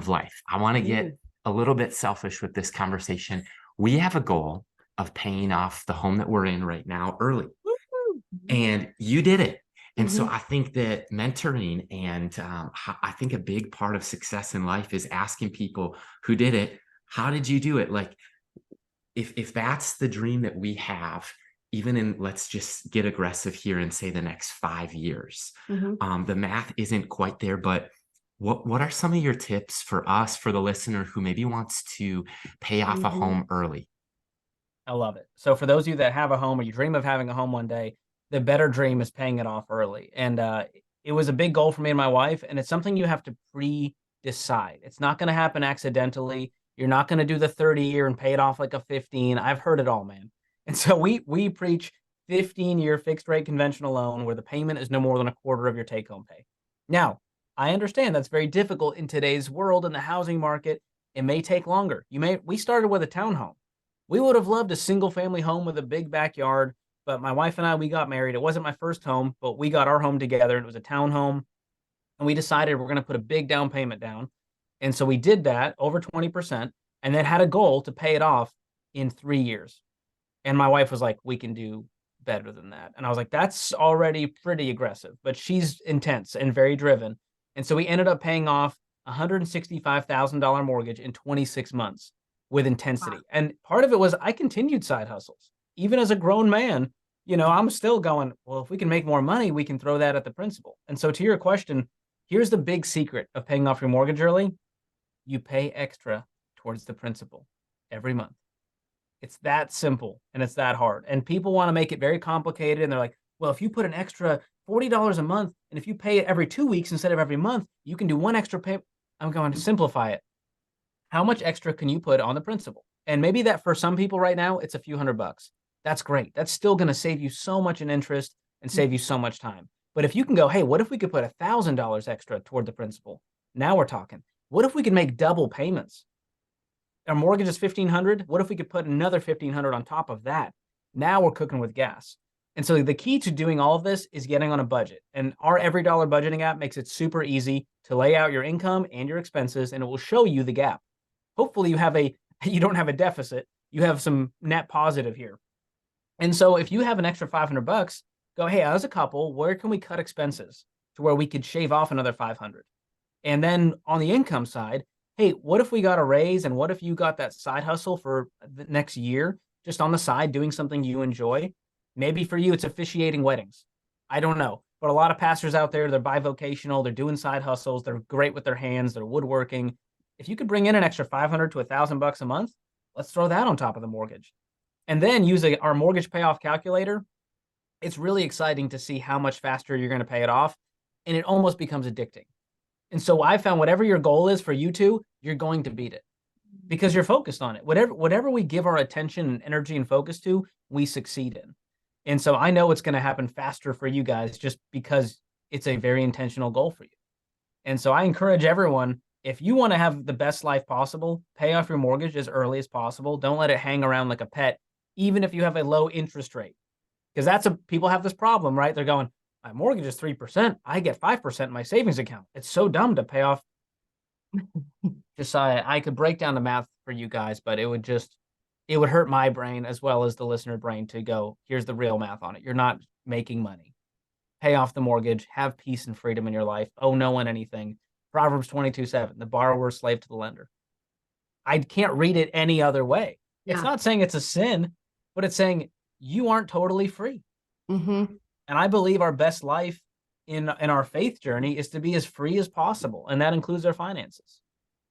of life. I want to get a little bit selfish with this conversation. We have a goal of paying off the home that we're in right now early. And you did it. And so I think that mentoring and I think a big part of success in life is asking people who did it, how did you do it? Like, if that's the dream that we have, even in, let's just get aggressive here and say the next 5 years, the math isn't quite there, but what are some of your tips for us, for the listener who maybe wants to pay off a home early? I love it. So for those of you that have a home or you dream of having a home one day, the better dream is paying it off early. And it was a big goal for me and my wife, and it's something you have to pre-decide. It's not going to happen accidentally. You're not going to do the 30-year and pay it off like a 15. I've heard it all, man. And so we preach 15-year fixed rate conventional loan where the payment is no more than a quarter of your take home pay. Now, I understand that's very difficult in today's world in the housing market. It may take longer. We started with a townhome. We would have loved a single family home with a big backyard, but my wife and I, we got married. It wasn't my first home, but we got our home together and it was a townhome. And we decided we're going to put a big down payment down. And so we did that over 20% and then had a goal to pay it off in 3 years. And my wife was like, we can do better than that. And I was like, that's already pretty aggressive, but she's intense and very driven. And so we ended up paying off a $165,000 mortgage in 26 months with intensity. Wow. And part of it was I continued side hustles. Even as a grown man, I'm still going, well, if we can make more money, we can throw that at the principal. And so to your question, here's the big secret of paying off your mortgage early. You pay extra towards the principal every month. It's that simple and it's that hard. And people want to make it very complicated. And they're like, well, if you put an extra $40 a month, and if you pay it every 2 weeks instead of every month, you can do one extra pay. I'm going to simplify it. How much extra can you put on the principal? And maybe that for some people right now, it's a few $100. That's great. That's still going to save you so much in interest and save you so much time. But if you can go, hey, what if we could put $1,000 extra toward the principal? Now we're talking. What if we could make double payments? Our mortgage is $1,500. What if we could put another $1,500 on top of that? Now we're cooking with gas. And so the key to doing all of this is getting on a budget. And our Every Dollar budgeting app makes it super easy to lay out your income and your expenses, and it will show you the gap. Hopefully you don't have a deficit. You have some net positive here. And so if you have an extra $500, go, hey, as a couple, where can we cut expenses to where we could shave off another $500? And then on the income side, hey, what if we got a raise? And what if you got that side hustle for the next year, just on the side, doing something you enjoy? Maybe for you, it's officiating weddings. I don't know. But a lot of pastors out there, they're bivocational. They're doing side hustles. They're great with their hands. They're woodworking. If you could bring in an extra $500 to $1,000 a month, let's throw that on top of the mortgage. And then using our mortgage payoff calculator, it's really exciting to see how much faster you're going to pay it off. And it almost becomes addicting. And so I found whatever your goal is for you two, you're going to beat it because you're focused on it. Whatever we give our attention and energy and focus to, we succeed in. And so I know it's going to happen faster for you guys just because it's a very intentional goal for you. And so I encourage everyone, if you want to have the best life possible, pay off your mortgage as early as possible. Don't let it hang around like a pet, even if you have a low interest rate. Because people have this problem, right? They're going, my mortgage is 3%. I get 5% in my savings account. It's so dumb to pay off. I could break down the math for you guys, but it would hurt my brain as well as the listener brain to go, here's the real math on it. You're not making money. Pay off the mortgage, have peace and freedom in your life. Owe no one anything. Proverbs 22:7, the borrower is slave to the lender. I can't read it any other way. Yeah. It's not saying it's a sin, but it's saying you aren't totally free. And I believe our best life in our faith journey is to be as free as possible. And that includes our finances.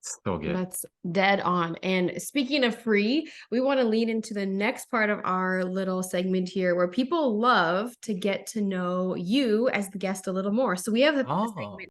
So good. That's dead on. And speaking of free, we want to lead into the next part of our little segment here where people love to get to know you as the guest a little more. So we have a segment